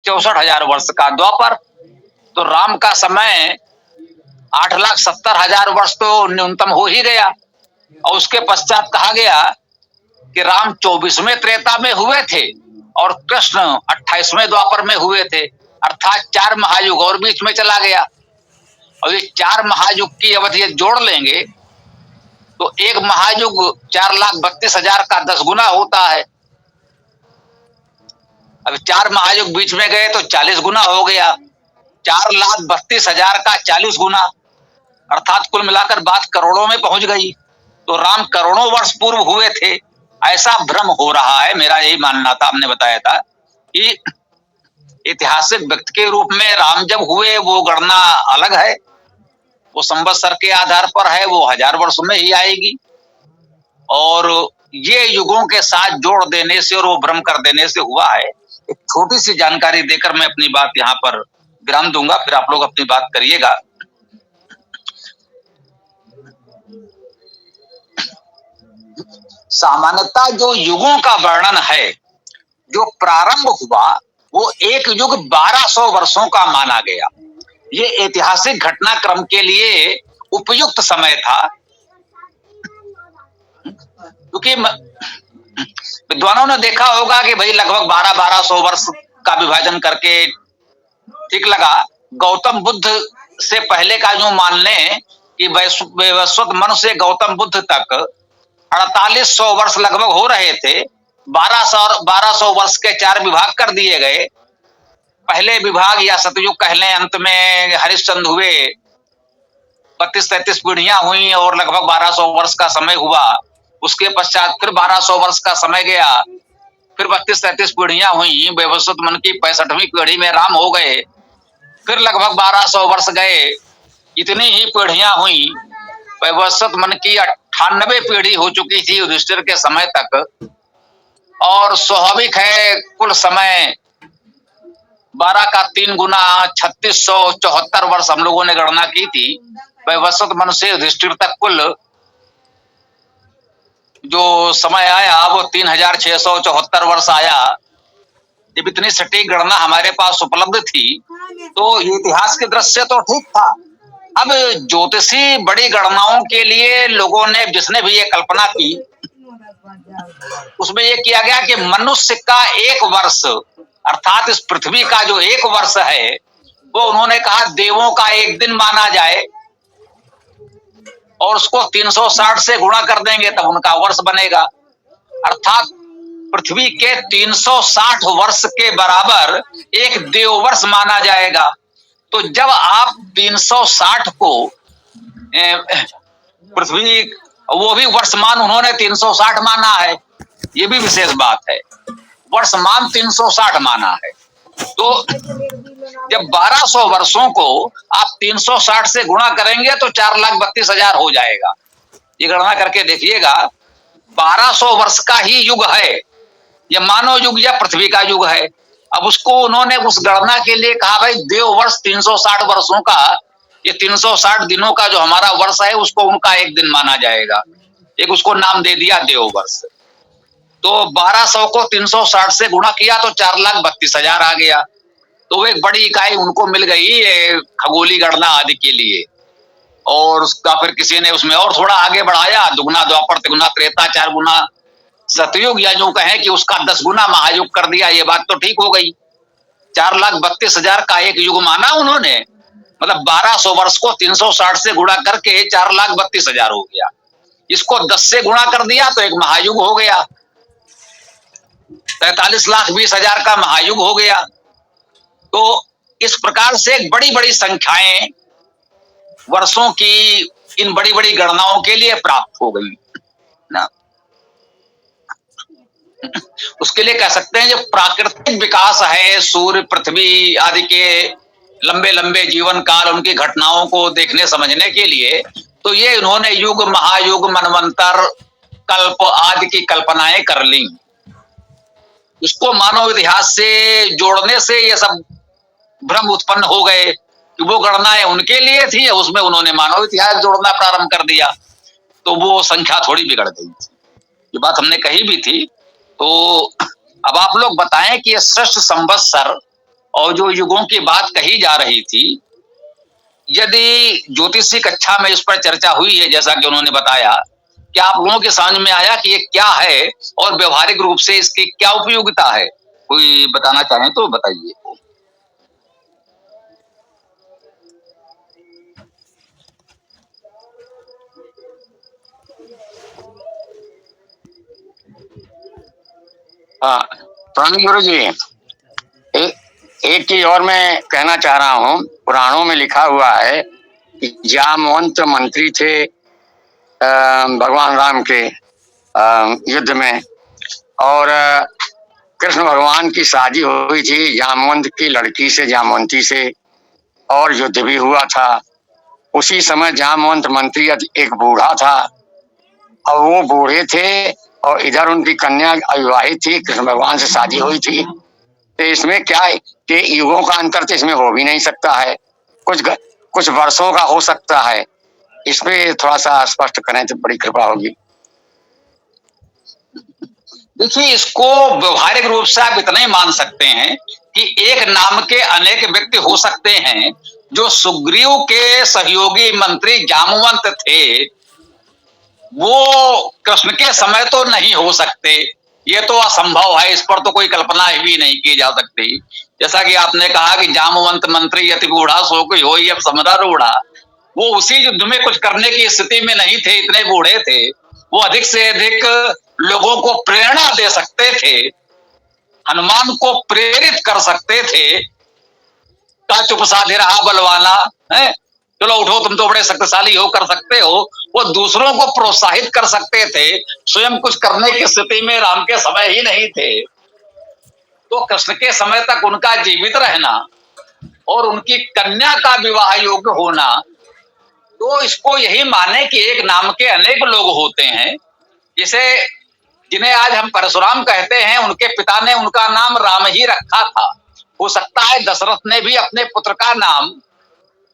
64,000 वर्ष का। द्वापर तो राम का समय 8,70,000 वर्ष तो न्यूनतम हो ही गया। और उसके पश्चात कहा गया कि राम 24वें त्रेता में हुए थे और कृष्ण 28वें द्वापर में हुए थे, अर्थात 4 महायुग और बीच में चला गया। और ये 4 महायुग की अवधि जोड़ लेंगे तो एक महायुग 4,32,000 का 10 गुना होता है। अब 4 महायुग बीच में गए तो 40 गुना हो गया, 4,32,000 का 40 गुना, अर्थात कुल मिलाकर बात करोड़ों में पहुंच गई। तो राम करोड़ों वर्ष पूर्व हुए थे, ऐसा भ्रम हो रहा है। मेरा यही मानना था, हमने बताया था कि ऐतिहासिक व्यक्ति के रूप में राम जब हुए वो गणना अलग है, वो संवत्सर के आधार पर है, वो 1000 वर्षों में ही आएगी। और ये युगों के साथ जोड़ देने से और वो भ्रम कर देने से हुआ है। एक छोटी सी जानकारी देकर मैं अपनी बात यहाँ पर विराम दूंगा, फिर आप लोग अपनी बात करिएगा। सामान्यतः जो युगों का वर्णन है, जो प्रारंभ हुआ वो एक युग 1200 वर्षों का माना गया। ये ऐतिहासिक घटनाक्रम के लिए उपयुक्त समय था, क्योंकि विद्वानों ने देखा होगा कि भाई लगभग 1200 वर्ष का विभाजन करके ठीक लगा। गौतम बुद्ध से पहले का जो मान लें कि वैवस्वत मनुष्य से गौतम बुद्ध तक 4800 वर्ष लगभग हो रहे थे। 1200 वर्ष के 4 विभाग कर दिए गए। पहले विभाग या सतयुग कह लें, अंत में हरिश्चंद्र हुए, 32-33 पीढ़ियां हुई और लगभग 1200 वर्ष का समय हुआ। उसके पश्चात फिर 1200 वर्ष का समय गया, फिर 32-33 पीढ़ियां हुई। वैवस्वत मन की 65वीं पीढ़ी में राम हो गए, फिर लगभग 1200 वर्ष गए, इतनी ही पीढ़ियां हुई। वैवस्वत मन की 98 पीढ़ी हो चुकी थी युधिष्ठिर के समय तक। और स्वाभाविक है कुल समय 12 का 3 गुना 3674 वर्ष हम लोगों ने गणना की थी। वैवस्वत मन से युधिष्ठिर तक कुल जो समय आया वो 3674 वर्ष आया। जब इतनी सटीक गणना हमारे पास उपलब्ध थी तो इतिहास के दृष्टि से तो ठीक था। अब ज्योतिषी बड़ी गणनाओं के लिए लोगों ने, जिसने भी ये कल्पना की, उसमें ये किया गया कि मनुष्य का 1 वर्ष अर्थात इस पृथ्वी का जो 1 वर्ष है वो उन्होंने कहा देवों का 1 दिन माना जाए और उसको 360 से गुणा कर देंगे तब उनका वर्ष बनेगा। अर्थात पृथ्वी के 360 वर्ष के बराबर एक देव वर्ष माना जाएगा। तो जब आप 360 को पृथ्वी, वो भी वर्षमान उन्होंने 360 माना है, ये भी विशेष बात है, वर्षमान 360 माना है। तो जब 1200 वर्षों को आप 360 से गुणा करेंगे तो 4,32,000 हो जाएगा। ये गणना करके देखिएगा, 1200 वर्ष का ही युग है, यह मानव युग या पृथ्वी का युग है। अब उसको उन्होंने उस गणना के लिए कहा भाई देव वर्ष 360 वर्षों का, ये 360 दिनों का जो हमारा वर्ष है उसको उनका 1 दिन माना जाएगा। एक उसको नाम दे दिया देव वर्ष। तो 1200 को 360 से गुणा किया तो 4,32,000 आ गया। तो एक बड़ी इकाई उनको मिल गई खगोली गणना आदि के लिए। और उसका फिर किसी ने उसमें और थोड़ा आगे बढ़ाया, दुगुना द्वापर तिगुना त्रेता 4 गुना सतयुग, या जो कहें कि उसका 10 गुना महायुग कर दिया। ये बात तो ठीक हो गई। 4,32,000 का एक युग माना उन्होंने, मतलब 1200 वर्ष को 360 से गुणा करके 4,32,000 हो गया। इसको 10 से गुणा कर दिया तो एक महायुग हो गया, 43,20,000 का महायुग हो गया। तो इस प्रकार से बड़ी बड़ी संख्याएं वर्षों की इन बड़ी बड़ी गणनाओं के लिए प्राप्त हो गई ना। उसके लिए कह सकते हैं जो प्राकृतिक विकास है, सूर्य पृथ्वी आदि के लंबे लंबे जीवन काल, उनकी घटनाओं को देखने समझने के लिए तो ये इन्होंने युग, महायुग, मनवंतर, कल्प आदि की कल्पनाएं कर ली। इसको मानव इतिहास से जोड़ने से ये सब भ्रम उत्पन्न हो गए कि वो गणनाएं उनके लिए थी, उसमें उन्होंने मानव इतिहास जोड़ना प्रारंभ कर दिया, तो वो संख्या थोड़ी बिगड़ गई थी। ये बात हमने कही भी थी। तो अब आप लोग बताएं कि ये षष्ठ संवत्सर और जो युगों की बात कही जा रही थी, यदि ज्योतिषी कक्षा में इस पर चर्चा हुई है, जैसा कि उन्होंने बताया, क्या आप लोगों के समझ में आया कि ये क्या है और व्यवहारिक रूप से इसकी क्या उपयोगिता है? कोई बताना चाहें तो बताइए। हाँ, प्रणाम गुरु जी। एक चीज और मैं कहना चाह रहा हूँ, पुराणों में लिखा हुआ है कि जामवंत मंत्री थे भगवान राम के युद्ध में, और कृष्ण भगवान की शादी हुई थी जामवंत की लड़की से, जामवंती से, और युद्ध भी हुआ था। उसी समय जामवंत मंत्री एक बूढ़ा था, और वो बूढ़े थे, और इधर उनकी कन्या अविवाहित थी, कृष्ण भगवान से शादी हुई थी। तो इसमें क्या है कि युगों का अंतर तो इसमें हो भी नहीं सकता है, कुछ वर्षों का हो सकता है। इसमें थोड़ा सा स्पष्ट करें तो बड़ी कृपा होगी। देखिए, इसको व्यवहारिक रूप से आप इतना ही मान सकते हैं कि एक नाम के अनेक व्यक्ति हो सकते हैं। जो सुग्रीव के सहयोगी मंत्री जामवंत थे, वो कृष्ण के समय तो नहीं हो सकते, ये तो असंभव है, इस पर तो कोई कल्पना भी नहीं की जा सकती। जैसा कि आपने कहा कि जामवंत मंत्री अति बूढ़ा सो कोई हो अब समरा रूढ़ा, वो उसी युद्ध में कुछ करने की स्थिति में नहीं थे, इतने बूढ़े थे। वो अधिक से अधिक लोगों को प्रेरणा दे सकते थे, हनुमान को प्रेरित कर सकते थे। का चुप साधे रहा बलवाना है, चलो उठो, तुम तो बड़े शक्तिशाली हो, कर सकते हो। वो दूसरों को प्रोत्साहित कर सकते थे, स्वयं कुछ करने की स्थिति में राम के समय ही नहीं थे। तो कृष्ण के समय तक उनका जीवित रहना और उनकी कन्या का विवाह योग्य होना, तो इसको यही माने कि एक नाम के अनेक लोग होते हैं। जिसे जिन्हें आज हम परशुराम कहते हैं, उनके पिता ने उनका नाम राम ही रखा था। हो सकता है दशरथ ने भी अपने पुत्र का नाम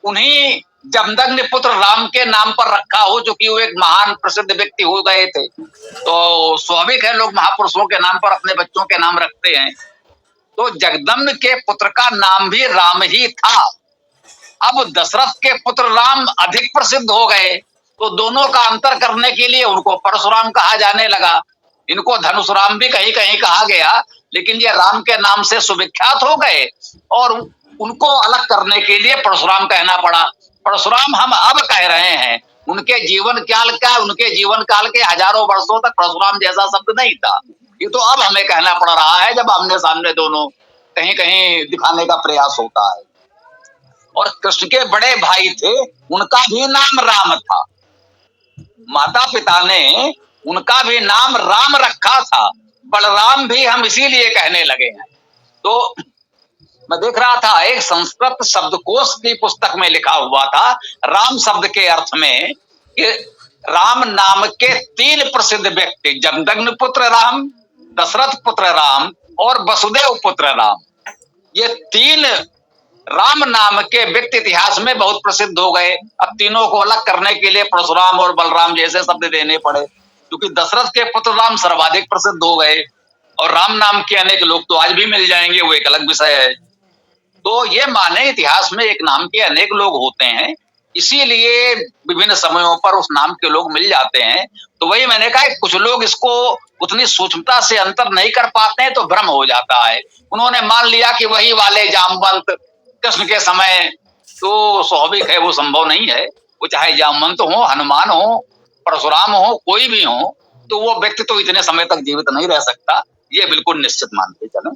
उन्हीं जमदग्नि पुत्र राम के नाम पर रखा हो, जो कि वो एक महान प्रसिद्ध व्यक्ति हो गए थे। तो स्वाभाविक है, लोग महापुरुषों के नाम पर अपने बच्चों के नाम रखते हैं। तो जगदम्ब के पुत्र का नाम भी राम ही था। अब दशरथ के पुत्र राम अधिक प्रसिद्ध हो गए, तो दोनों का अंतर करने के लिए उनको परशुराम कहा जाने लगा। इनको धनुषराम भी कहीं कहीं कहा गया, लेकिन ये राम के नाम से सुविख्यात हो गए, और उनको अलग करने के लिए परशुराम कहना पड़ा। परशुराम हम अब कह रहे हैं, उनके जीवन काल का, उनके जीवन काल के हजारों वर्षों तक परशुराम जैसा शब्द नहीं था। ये तो अब हमें कहना पड़ रहा है, जब आमने सामने दोनों कहीं कहीं दिखाने का प्रयास होता है। और कृष्ण के बड़े भाई थे, उनका भी नाम राम था। माता पिता ने उनका भी नाम राम रखा था। बलराम भी हम इसीलिए कहने लगे हैं। तो मैं देख रहा था, एक संस्कृत शब्दकोश की पुस्तक में लिखा हुआ था, राम शब्द के अर्थ में कि राम नाम के 3 प्रसिद्ध व्यक्ति, जमदग्नि पुत्र राम, दशरथ पुत्र राम और वसुदेव पुत्र राम, ये 3 राम नाम के व्यक्ति इतिहास में बहुत प्रसिद्ध हो गए। अब तीनों को अलग करने के लिए परशुराम और बलराम जैसे शब्द देने पड़े, क्योंकि दशरथ के पुत्र राम सर्वाधिक प्रसिद्ध हो गए, और राम नाम के अनेक लोग तो आज भी मिल जाएंगे, वो एक अलग विषय है। तो ये माने इतिहास में एक नाम के अनेक लोग होते हैं, इसीलिए विभिन्न समयों पर उस नाम के लोग मिल जाते हैं। तो वही मैंने कहा, कुछ लोग इसको उतनी सूक्ष्मता से अंतर नहीं कर पाते हैं, तो भ्रम हो जाता है। उन्होंने मान लिया कि वही वाले जामवंत कृष्ण के समय, तो स्वाभाविक है वो संभव नहीं है। वो चाहे जामवंत हो, हनुमान हो, परशुराम हो, कोई भी हो, तो वो व्यक्ति तो इतने समय तक जीवित नहीं रह सकता, ये बिल्कुल निश्चित मानते चलें।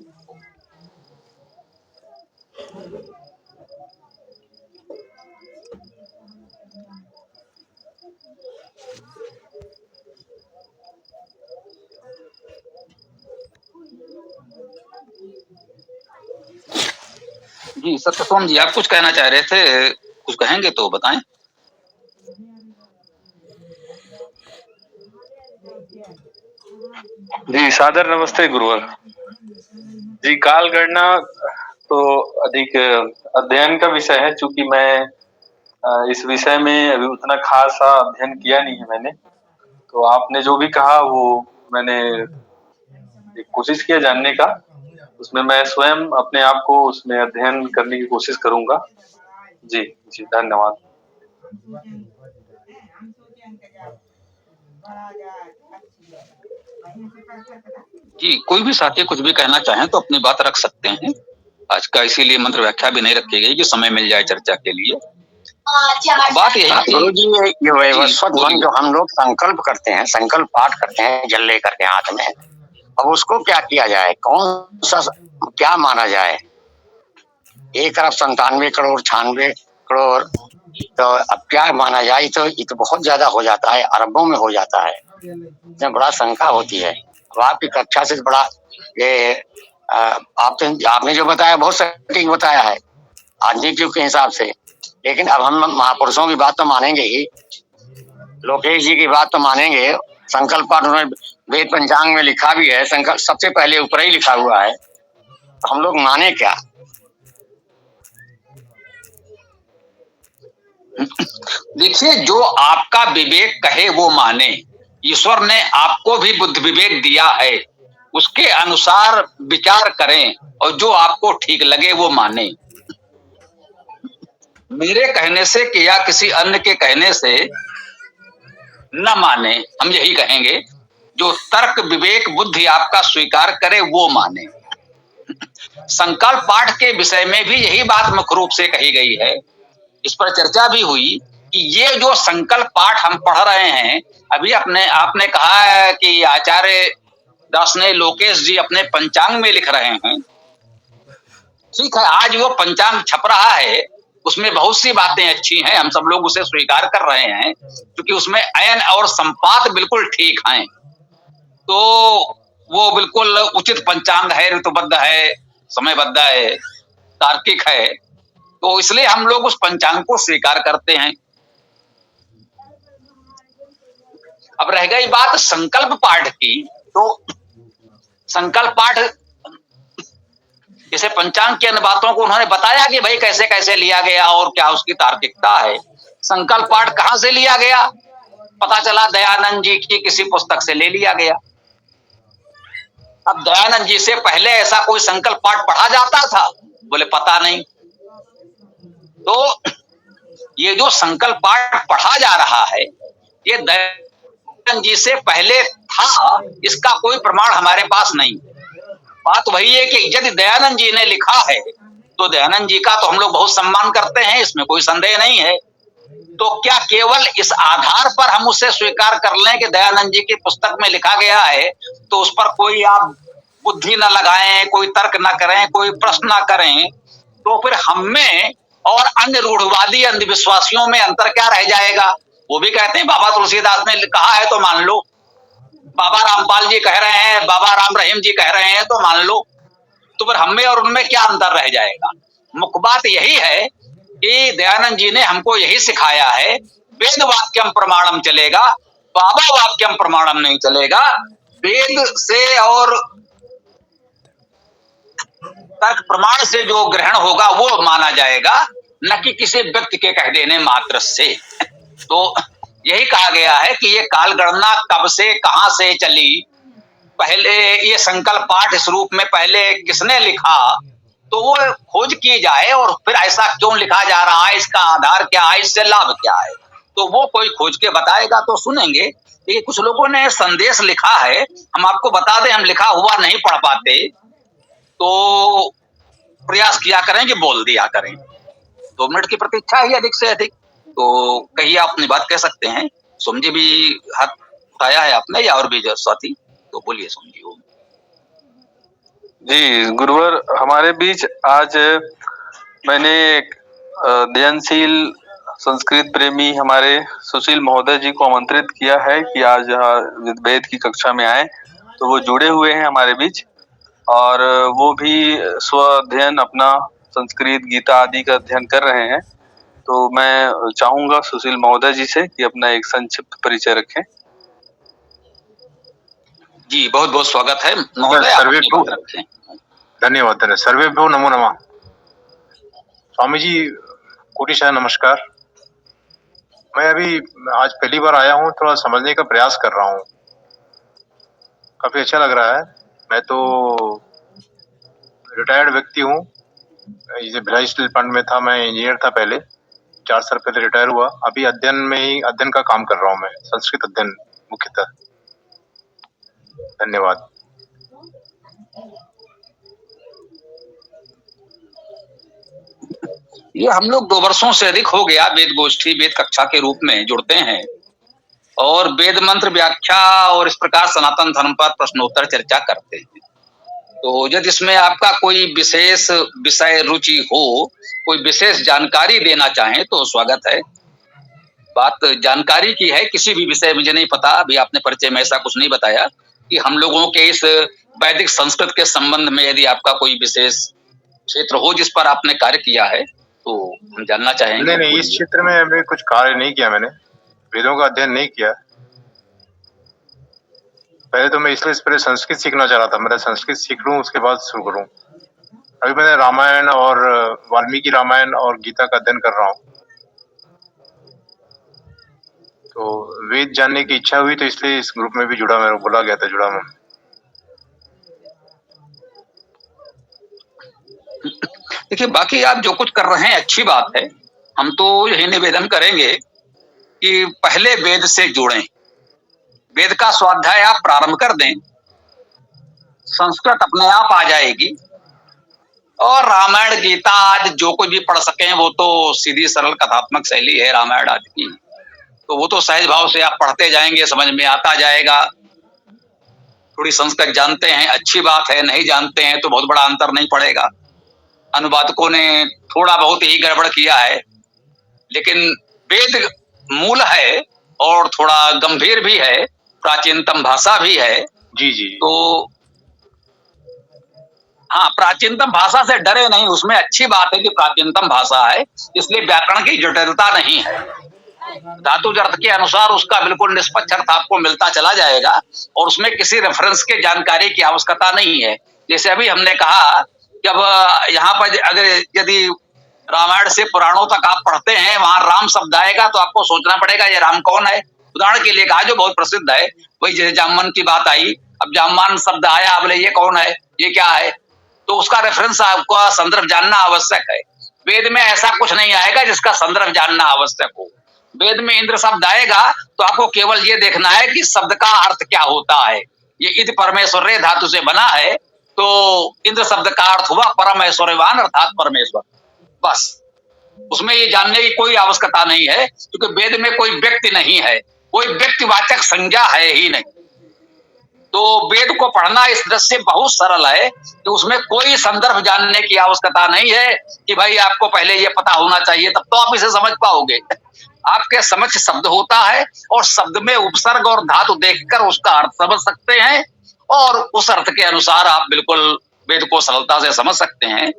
जी सत्यसोम जी, आप कुछ कहना चाह रहे थे, कुछ कहेंगे तो बताएं। जी सादर नमस्ते गुरुवर जी। काल गणना तो अधिक अध्ययन का विषय है, चूंकि मैं इस विषय में अभी उतना खास अध्ययन किया नहीं है मैंने, तो आपने जो भी कहा वो मैंने कोशिश किया जानने का। उसमें मैं स्वयं अपने आप को उसमें अध्ययन करने की कोशिश करूंगा। जी जी, धन्यवाद। जी, कोई भी साथी कुछ भी कहना चाहें तो अपनी बात रख सकते हैं। आज का इसीलिए मंत्र व्याख्या भी नहीं रखी गई कि समय मिल जाए चर्चा के लिए। बात यही थी। गुरु जी, ये वैवस्वत बोलिए। ध्वनि जो हम लोग संकल्प करते हैं, संकल्प पाठ करते हैं जल लेकर के हाथ में, अब उसको क्या किया जाए, कौन सा क्या माना जाए? 1,97 करोड़ 96 करोड़, तो अब क्या माना जाए? ये तो बहुत ज्यादा हो जाता है, अरबों में हो जाता है, इसमें बड़ा शंका होती है। अब आपकी कक्षा से बड़ा ये आपने जो बताया बहुत सटीक बताया है आधुनिक युग के हिसाब से, लेकिन अब हम महापुरुषों की बात तो मानेंगे ही, लोकेश जी की बात तो मानेंगे। संकल्प पाठ उन्होंने वेद पंचांग में लिखा भी है, संकल्प सबसे पहले ऊपर ही लिखा हुआ है, तो हम लोग माने क्या? देखिए, जो आपका विवेक कहे वो माने। ईश्वर ने आपको भी बुद्धि विवेक दिया है, उसके अनुसार विचार करें और जो आपको ठीक लगे वो माने। मेरे कहने से कि या किसी अन्य के कहने से न माने, हम यही कहेंगे। जो तर्क विवेक बुद्धि आपका स्वीकार करे वो माने। संकल्प पाठ के विषय में भी यही बात मुख्य रूप से कही गई है। इस पर चर्चा भी हुई कि ये जो संकल्प पाठ हम पढ़ रहे हैं, अभी आपने कहा है कि आचार्य दास ने लोकेश जी अपने पंचांग में लिख रहे हैं। ठीक है, आज वो पंचांग छप रहा है, उसमें बहुत सी बातें अच्छी हैं, हम सब लोग उसे स्वीकार कर रहे हैं, क्योंकि उसमें अयन और संपात बिल्कुल ठीक हैं। तो वो बिल्कुल उचित पंचांग है, ऋतुबद्ध है, समयबद्ध है, तार्किक है, तो इसलिए हम लोग उस पंचांग को स्वीकार करते हैं। अब रह गई बात संकल्प पाठ की, तो संकल्प पाठ जैसे पंचांग की अन्य बातों को उन्होंने बताया कि भाई कैसे कैसे लिया गया और क्या उसकी तार्किकता है। संकल्प पाठ कहां से लिया गया? पता चला दयानंद जी की किसी पुस्तक से ले लिया गया। अब दयानंद जी से पहले ऐसा कोई संकल्प पाठ पढ़ा जाता था? बोले पता नहीं। तो ये जो संकल्प पाठ पढ़ा जा रहा है, ये दयानंद जी से पहले था, इसका कोई प्रमाण हमारे पास नहीं। बात वही है कि यदि दयानंद जी ने लिखा है तो दयानंद जी का तो हम लोग बहुत सम्मान करते हैं, इसमें कोई संदेह नहीं है। तो क्या केवल इस आधार पर हम उसे स्वीकार कर लें कि दयानंद जी की पुस्तक में लिखा गया है, तो उस पर कोई आप बुद्धि न लगाएं, कोई तर्क न करें, कोई प्रश्न न करें, तो फिर हम में और अन्य रूढ़वादी अंधविश्वासियों में अंतर क्या रह जाएगा? वो भी कहते हैं बाबा तुलसीदास ने कहा है तो मान लो, बाबा रामपाल जी कह रहे हैं, बाबा राम रहीम जी कह रहे हैं तो मान लो, तो फिर हम में और उनमें क्या अंतर रह जाएगा? मुख्य बात यही है कि दयानंद जी ने हमको यही सिखाया है, वेद वाक्यम प्रमाणम चलेगा, बाबा वाक्यम प्रमाणम नहीं चलेगा। वेद से और तर्क प्रमाण से जो ग्रहण होगा वो माना जाएगा, न कि किसी व्यक्ति के कह देने मात्र से। तो यही कहा गया है कि ये काल गणना कब से कहां से चली, पहले ये संकल्प पाठ इस रूप में पहले किसने लिखा, तो वो खोज की जाए और फिर ऐसा क्यों लिखा जा रहा है, इसका आधार क्या है, इससे लाभ क्या है, तो वो कोई खोज के बताएगा तो सुनेंगे। देखिए, कुछ लोगों ने संदेश लिखा है, हम आपको बता दें, हम लिखा हुआ नहीं पढ़ पाते, तो प्रयास किया करें कि बोल दिया करें। 2 मिनट की प्रतीक्षा ही अधिक से अधिक। तो कहिए, आप अपनी बात कह सकते हैं। सोम जी भी हाथ उठाया है आपने, या और भी जो साथी, तो बोलिए सोम जी। जी गुरुवर, हमारे बीच आज मैंने एक अध्ययनशील संस्कृत प्रेमी हमारे सुशील महोदय जी को आमंत्रित किया है कि आज वेद की कक्षा में आए, तो वो जुड़े हुए हैं हमारे बीच, और वो भी स्व अध्ययन अपना संस्कृत गीता आदि का अध्ययन कर रहे हैं। तो मैं चाहूंगा सुशील महोदय जी से कि अपना एक संक्षिप्त परिचय रखें। जी, बहुत बहुत स्वागत है महोदय, आप अपनी बात रखें। धन्यवाद। सर्वेभ्यो नमो नमः। स्वामी जी कोटिशः नमस्कार। मैं अभी आज पहली बार आया हूँ, थोड़ा समझने का प्रयास कर रहा हूँ, काफी अच्छा लग रहा है। मैं तो रिटायर्ड व्यक्ति हूँ। जैसे भिलाई स्टील प्लांट में था, मैं इंजीनियर था पहले, 4 साल पहले रिटायर हुआ। अभी अध्ययन का काम कर रहा हूँ मैं, संस्कृत अध्ययन मुख्यतः। धन्यवाद। ये हम लोग 2 वर्षों से अधिक हो गया वेद गोष्ठी, वेद कक्षा के रूप में जुड़ते हैं और वेद मंत्र व्याख्या और इस प्रकार सनातन धर्म पर प्रश्नोत्तर चर्चा करते हैं। तो यदि इसमें आपका कोई विशेष विषय रुचि हो, कोई विशेष जानकारी देना चाहें तो स्वागत है। बात जानकारी की है, किसी भी विषय मुझे नहीं पता, अभी आपने परिचय में ऐसा कुछ नहीं बताया कि हम लोगों के इस वैदिक संस्कृत के संबंध में यदि आपका कोई विशेष क्षेत्र हो जिस पर आपने कार्य किया है तो हम जानना चाहेंगे। नहीं, इस क्षेत्र में अभी कुछ कार्य नहीं किया मैंने, वेदों का अध्ययन नहीं किया। पहले तो मैं इसलिए पहले संस्कृत सीखना चाह रहा था, मैं संस्कृत सीख लूं उसके बाद शुरू करूं। अभी मैंने रामायण और वाल्मीकि रामायण और गीता का अध्ययन कर रहा हूं, तो वेद जानने की इच्छा हुई तो इसलिए इस ग्रुप में भी जुड़ा, मेरे को बोला गया था, जुड़ा मैं। देखिए, बाकी आप जो कुछ कर रहे हैं अच्छी बात है। हम तो यही निवेदन करेंगे कि पहले वेद से जुड़ें, वेद का स्वाध्याय आप प्रारंभ कर दें, संस्कृत अपने आप आ जाएगी और रामायण गीता आज जो कुछ भी पढ़ सकें वो तो सीधी सरल कथात्मक शैली है रामायण आज की, तो वो तो सहज भाव से आप पढ़ते जाएंगे, समझ में आता जाएगा। थोड़ी संस्कृत जानते हैं अच्छी बात है, नहीं जानते हैं तो बहुत बड़ा अंतर नहीं पड़ेगा। अनुवादकों ने थोड़ा बहुत ही गड़बड़ किया है, लेकिन वेद मूल है और थोड़ा गंभीर भी है, प्राचीनतम भाषा भी है। जी। तो हाँ, प्राचीनतम भाषा से डरे नहीं, उसमें अच्छी बात है कि प्राचीनतम भाषा है, इसलिए व्याकरण की जटिलता नहीं है। धातु अर्थ के अनुसार उसका बिल्कुल निष्पक्ष अर्थ आपको मिलता चला जाएगा और उसमें किसी रेफरेंस के जानकारी की आवश्यकता नहीं है। जैसे अभी हमने कहा कि अब यहाँ पर अगर यदि रामायण से पुराणों तक आप पढ़ते हैं, वहां राम शब्द आएगा तो आपको सोचना पड़ेगा ये राम कौन है। उदाहरण के लिए कहा जो बहुत प्रसिद्ध है, वही जैसे जामवन की बात आई, अब जामवान शब्द आया, अब ये कौन है, ये क्या है, तो उसका रेफरेंस आपको संदर्भ जानना आवश्यक है। वेद में ऐसा कुछ नहीं आएगा जिसका संदर्भ जानना आवश्यक हो। वेद में इंद्र शब्द आएगा तो आपको केवल ये देखना है कि शब्द का अर्थ क्या होता है। ये इद परमेश्वर धातु से बना है तो इंद्र शब्द का अर्थ हुआ परमेश्वरवान अर्थात परमेश्वर, बस। उसमें ये जानने की कोई आवश्यकता नहीं है क्योंकि वेद में कोई व्यक्ति नहीं है, कोई व्यक्तिवाचक संज्ञा है ही नहीं। तो वेद को पढ़ना इस दृष्टि से बहुत सरल है कि उसमें कोई संदर्भ जानने की आवश्यकता नहीं है कि भाई आपको पहले ये पता होना चाहिए तब तो आप इसे समझ पाओगे। आपके समक्ष शब्द होता है और शब्द में उपसर्ग और धातु देखकर उसका अर्थ समझ सकते हैं और उस अर्थ के अनुसार आप बिल्कुल वेद को सरलता से समझ सकते हैं।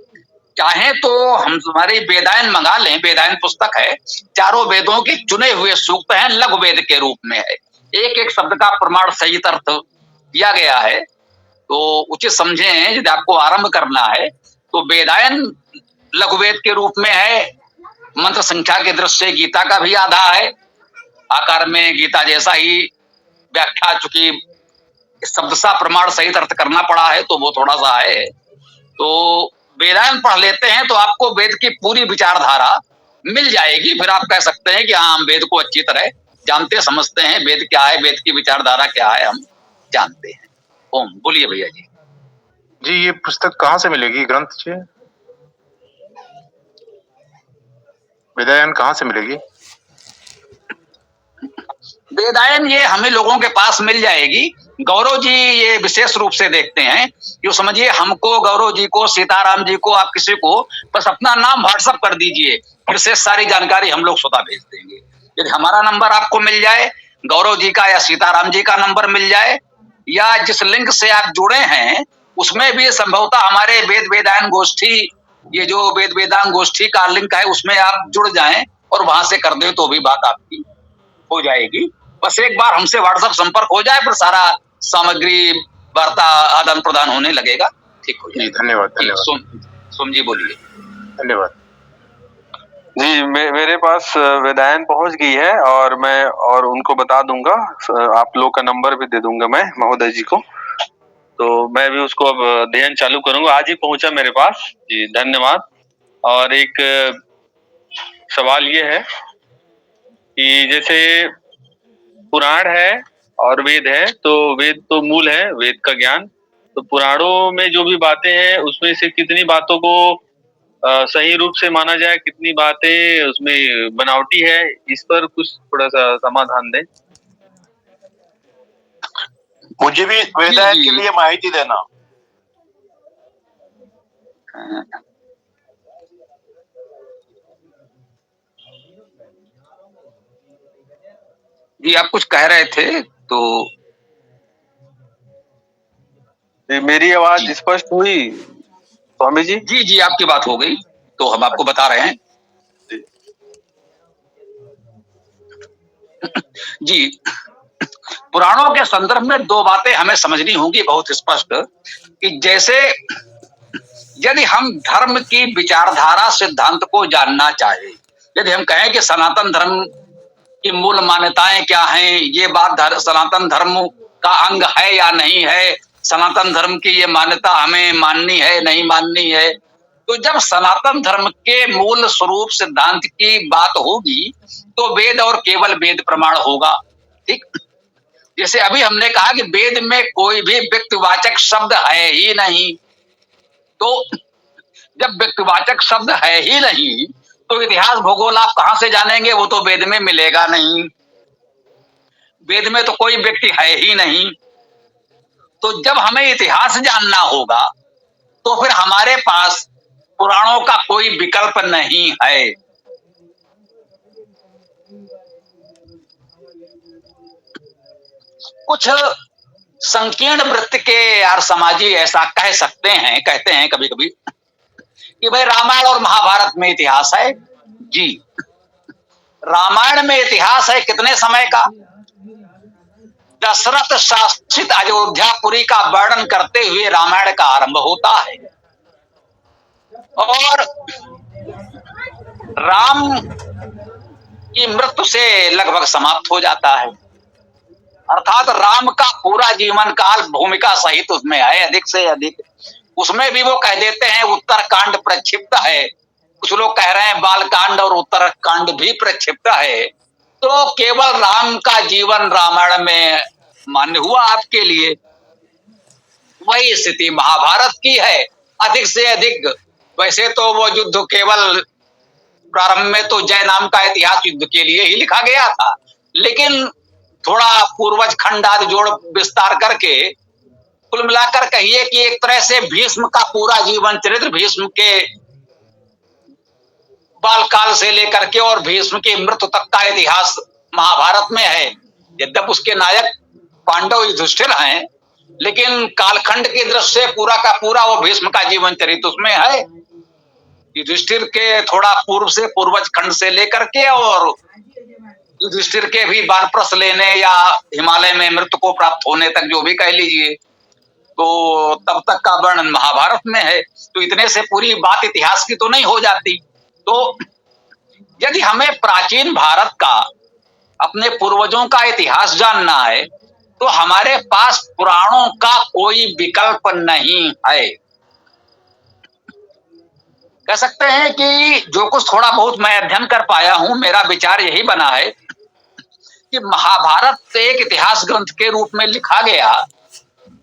चाहे तो हम हमारी वेदायन मंगा लें, वेदायन पुस्तक है, चारों वेदों के चुने हुए सूक्त हैं, लघु वेद के रूप में है, एक एक शब्द का प्रमाण सहित अर्थ दिया गया है। तो उचित समझें, यदि आपको आरंभ करना है तो वेदायन लघु वेद के रूप में है, मंत्र संख्या के दृष्टि से गीता का भी आधा है, आकार में गीता जैसा ही व्याख्या, चूंकि शब्दशः प्रमाण सहित अर्थ करना पड़ा है तो वो थोड़ा सा है। तो वेदायन पढ़ लेते हैं तो आपको वेद की पूरी विचारधारा मिल जाएगी, फिर आप कह सकते हैं कि हाँ हम वेद को अच्छी तरह जानते समझते हैं, वेद क्या है, वेद की विचारधारा क्या है हम जानते हैं। ओम, बोलिए भैया जी। जी, ये पुस्तक कहाँ से मिलेगी, ग्रंथ जी वेदायन कहाँ से मिलेगी? वेदायन ये हमें लोगों के पास मिल जाएगी। गौरव जी ये विशेष रूप से देखते हैं, जो समझिए हमको, गौरव जी को, सीताराम जी को, आप किसी को बस अपना नाम व्हाट्सएप कर दीजिए, फिर से सारी जानकारी हम लोग स्वतः भेज देंगे। यदि हमारा नंबर आपको मिल जाए, गौरव जी का या सीताराम जी का नंबर मिल जाए, या जिस लिंक से आप जुड़े हैं उसमें भी संभवतः हमारे वेद वेदायन गोष्ठी, ये जो वेद वेदांग गोष्ठी का लिंक है उसमें आप जुड़ जाएं और वहां से कर दें तो भी बात आपकी हो जाएगी। बस एक बार हमसे व्हाट्सएप संपर्क हो जाए फिर सारा सामग्री वार्ता आदान प्रदान होने लगेगा, ठीक हो जाएगा। धन्यवाद। सोम जी बोलिए। धन्यवाद जी, मेरे पास वेदायन पहुंच गई है और मैं उनको बता दूंगा, आप लोग का नंबर भी दे दूंगा मैं महोदय जी को। तो मैं भी उसको अब अध्ययन चालू करूंगा। आज ही पहुंचा मेरे पास जी, धन्यवाद। और एक सवाल ये है कि जैसे पुराण है और वेद है, तो वेद तो मूल है, वेद का ज्ञान, तो पुराणों में जो भी बातें हैं उसमें से कितनी बातों को सही रूप से माना जाए, कितनी बातें उसमें बनावटी है, इस पर कुछ थोड़ा सा समाधान दें। मुझे भी वेदायन के लिए माहिती देना। जी आप कुछ कह रहे थे तो मेरी आवाज स्पष्ट हुई स्वामी जी? जी जी आपकी बात हो गई, तो हम आपको बता रहे हैं जी। पुराणों के संदर्भ में दो बातें हमें समझनी होंगी बहुत स्पष्ट, कि जैसे यदि हम धर्म की विचारधारा सिद्धांत को जानना चाहे, यदि हम कहें कि सनातन धर्म की मूल मान्यताएं क्या हैं, ये बात सनातन धर्म का अंग है या नहीं है, सनातन धर्म की ये मान्यता हमें माननी है नहीं माननी है, तो जब सनातन धर्म के मूल स्वरूप सिद्धांत की बात होगी तो वेद और केवल वेद प्रमाण होगा। ठीक, जैसे अभी हमने कहा कि वेद में कोई भी व्यक्तिवाचक शब्द है ही नहीं, तो जब व्यक्तिवाचक शब्द है ही नहीं तो इतिहास भूगोल आप कहां से जानेंगे, वो तो वेद में मिलेगा नहीं, वेद में तो कोई व्यक्ति है ही नहीं। तो जब हमें इतिहास जानना होगा तो फिर हमारे पास पुराणों का कोई विकल्प नहीं है। कुछ संकीर्ण वृत्ति के यार समाजी ऐसा कह सकते हैं, कहते हैं कभी कभी कि भाई रामायण और महाभारत में इतिहास है। जी, रामायण में इतिहास है कितने समय का? दशरथ शासित अयोध्यापुरी का वर्णन करते हुए रामायण का आरंभ होता है और राम की मृत्यु से लगभग समाप्त हो जाता है। अर्थात राम का पूरा जीवन काल भूमिका सहित उसमें है अधिक से अधिक। उसमें भी वो कह देते हैं उत्तरकांड प्रक्षिप्त है, कुछ लोग कह रहे हैं बालकांड और उत्तरकांड भी प्रक्षिप्त है। तो केवल राम का जीवन रामायण में मान्य हुआ आपके लिए। वही स्थिति महाभारत की है अधिक से अधिक। वैसे तो वो युद्ध केवल प्रारंभ में तो जय नाम का इतिहास युद्ध के लिए ही लिखा गया था, लेकिन थोड़ा पूर्वज खंड आदि जोड़ विस्तार करके कुल मिलाकर कहिए कि एक तरह से भीष्म का पूरा जीवन चरित्र, भीष्म के बालकाल से लेकर के और भीष्म की मृत्यु तक का इतिहास महाभारत में है। यद्यपि उसके नायक पांडव युधिष्ठिर हैं, लेकिन कालखंड की दृष्टि से पूरा का पूरा वो भीष्म का जीवन चरित्र उसमें है। युधिष्ठिर के थोड़ा पूर्व से पूर्वज खंड से लेकर के और युधिष्ठिर के भी वानप्रस्थ लेने या हिमालय में मृत्यु को प्राप्त होने तक जो भी कह लीजिए, तो तब तक का वर्णन महाभारत में है। तो इतने से पूरी बात इतिहास की तो नहीं हो जाती। तो यदि हमें प्राचीन भारत का, अपने पूर्वजों का इतिहास जानना है तो हमारे पास पुराणों का कोई विकल्प नहीं है। कह सकते हैं कि जो कुछ थोड़ा बहुत मैं अध्ययन कर पाया हूं, मेरा विचार यही बना है कि महाभारत एक इतिहास ग्रंथ के रूप में लिखा गया,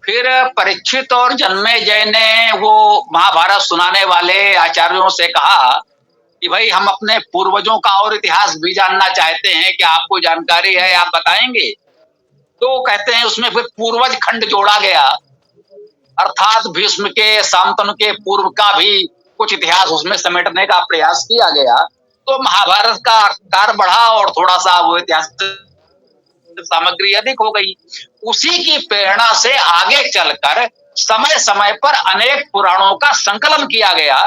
फिर परीक्षित और जन्मेजय ने वो महाभारत सुनाने वाले आचार्यों से कहा कि भाई हम अपने पूर्वजों का और इतिहास भी जानना चाहते हैं, क्या आपको जानकारी है, आप बताएंगे? तो कहते हैं उसमें फिर पूर्वज खंड जोड़ा गया, अर्थात भीष्म के, शांतनु के पूर्व का भी कुछ इतिहास उसमें समेटने का प्रयास किया गया। तो महाभारत का आकार बढ़ा और थोड़ा सा वो इतिहास सामग्री अधिक हो गई। उसी की प्रेरणा से आगे चलकर समय समय पर अनेक पुराणों का संकलन किया गया,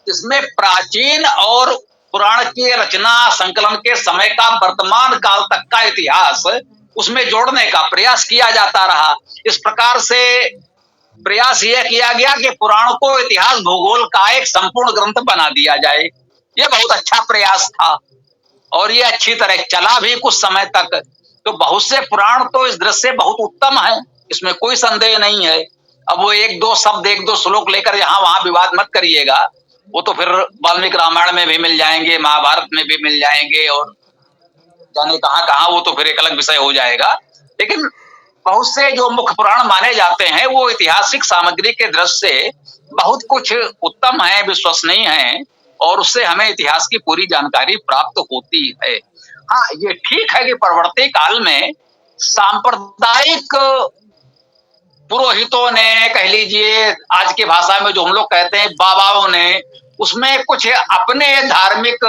इसमें प्राचीन और पुराण की रचना संकलन के समय का वर्तमान काल तक का इतिहास उसमें जोड़ने का प्रयास किया जाता रहा। इस प्रकार से प्रयास यह किया गया कि पुराण को इतिहास भूगोल का एक संपूर्ण ग्रंथ बना दिया जाए। यह बहुत अच्छा प्रयास था और यह अच्छी तरह चला भी कुछ समय तक। तो बहुत से पुराण तो इस दृष्टि से बहुत उत्तम है, इसमें कोई संदेह नहीं है। अब वो एक दो शब्द, एक दो श्लोक लेकर यहाँ वहां विवाद मत करिएगा, वो तो फिर वाल्मीकि रामायण में भी मिल जाएंगे, महाभारत में भी मिल जाएंगे, और जाने कहाँ कहाँ, वो तो फिर एक अलग विषय हो जाएगा। लेकिन बहुत से जो मुख्य पुराण माने जाते हैं वो ऐतिहासिक सामग्री के दृष्टि से बहुत कुछ उत्तम है, विश्वसनीय है, और उससे हमें इतिहास की पूरी जानकारी प्राप्त होती है। हाँ, ये ठीक है कि परवर्ती काल में सांप्रदायिक पुरोहितों ने, कह लीजिए आज की भाषा में जो हम लोग कहते हैं बाबाओं ने, उसमें कुछ अपने धार्मिक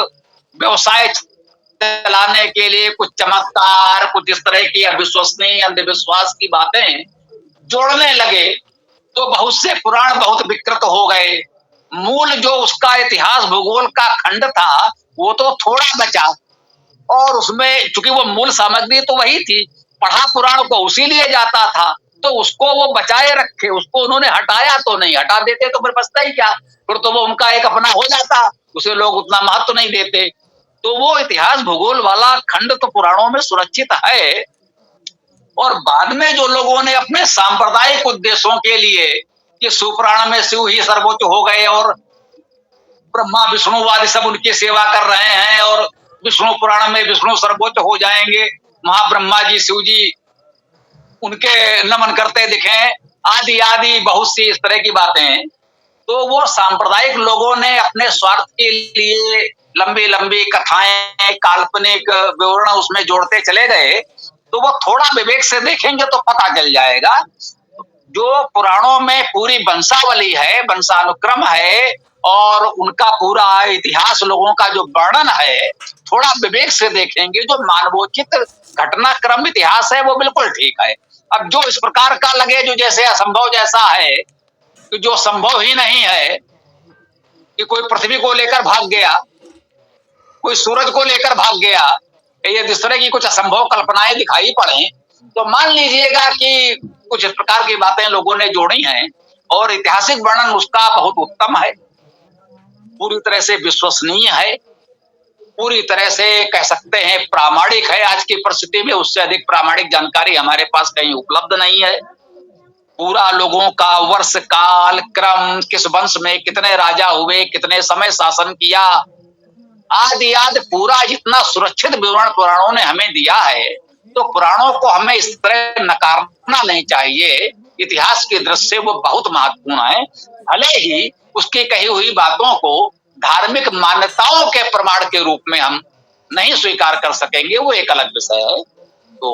व्यवसाय चलाने के लिए कुछ चमत्कार, कुछ इस तरह की अविश्वसनीय अंधविश्वास की बातें जोड़ने लगे, तो बहुत से पुराण बहुत विकृत हो गए। मूल जो उसका इतिहास भूगोल का खंड था वो तो थोड़ा बचा, और उसमें चूंकि वो मूल सामग्री तो वही थी, पढ़ा पुराण को उसी लिए जाता था, तो उसको वो बचाए रखे, उसको उन्होंने हटाया तो नहीं। हटा देते तो फिर बचता ही क्या, फिर तो वो उनका एक अपना हो जाता, उसे लोग उतना महत्व नहीं देते। तो वो इतिहास भूगोल वाला खंड तो पुराणों में सुरक्षित है, और बाद में जो लोगों ने अपने सांप्रदायिक उद्देश्यों के लिए कि सुपुराण में शिव ही सर्वोच्च हो गए और ब्रह्मा विष्णुवादी सब उनकी सेवा कर रहे हैं, और विष्णु पुराण में विष्णु सर्वोच्च हो जाएंगे, महाब्रह्मा जी शिव जी उनके नमन करते दिखे, आदि आदि बहुत सी इस तरह की बातें, तो वो सांप्रदायिक लोगों ने अपने स्वार्थ के लिए लंबी लंबी कथाएं, काल्पनिक विवरण उसमें जोड़ते चले गए। तो वो थोड़ा विवेक से देखेंगे तो पता चल जाएगा, जो पुराणों में पूरी वंशावली है, वंशानुक्रम है, और उनका पूरा इतिहास लोगों का जो वर्णन है, थोड़ा विवेक से देखेंगे, जो मानवोचित घटनाक्रम इतिहास है वो बिल्कुल ठीक है। अब जो इस प्रकार का लगे, जो जैसे असंभव जैसा है, कि जो संभव ही नहीं है, कि कोई पृथ्वी को लेकर भाग गया, कोई सूरज को लेकर भाग गया, ये इस तरह की कुछ असंभव कल्पनाएं दिखाई पड़े, तो मान लीजिएगा कि कुछ इस प्रकार की बातें लोगों ने जोड़ी हैं, और ऐतिहासिक वर्णन उसका बहुत उत्तम है, पूरी तरह से विश्वसनीय है, पूरी तरह से कह सकते हैं प्रामाणिक है। आज की परिस्थिति में उससे अधिक प्रामाणिक जानकारी हमारे पास कहीं उपलब्ध नहीं है। पूरा लोगों का वर्ष काल क्रम, किस वंश में कितने राजा हुए, कितने समय शासन किया, आदि आदि पूरा जितना सुरक्षित विवरण पुराणों ने हमें दिया है, तो पुराणों को हमें इस तरह नकारना नहीं चाहिए। इतिहास की दृष्टि से वो बहुत महत्वपूर्ण है, भले ही उसकी कही हुई बातों को धार्मिक मान्यताओं के प्रमाण के रूप में हम नहीं स्वीकार कर सकेंगे, वो एक अलग विषय है। तो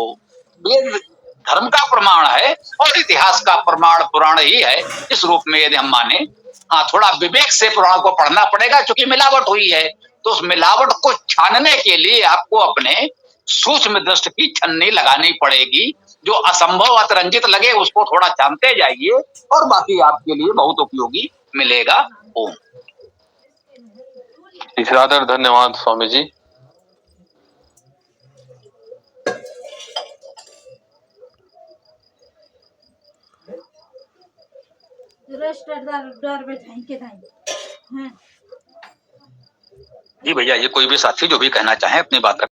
वेद धर्म का प्रमाण है और इतिहास का प्रमाण पुराण ही है, इस रूप में यदि हम माने। हाँ, थोड़ा विवेक से पुराण को पढ़ना पड़ेगा, क्योंकि मिलावट हुई है, तो उस मिलावट को छानने के लिए आपको अपने सूक्ष्म दृष्टि की छन्नी लगानी पड़ेगी। जो असंभव अतिरंजित लगे उसको थोड़ा छानते जाइए, और बाकी आपके लिए बहुत उपयोगी मिलेगा। ओम। ईश्वरादर धन्यवाद स्वामी जी। जी भैया, ये कोई भी साथी जो भी कहना चाहे अपनी बात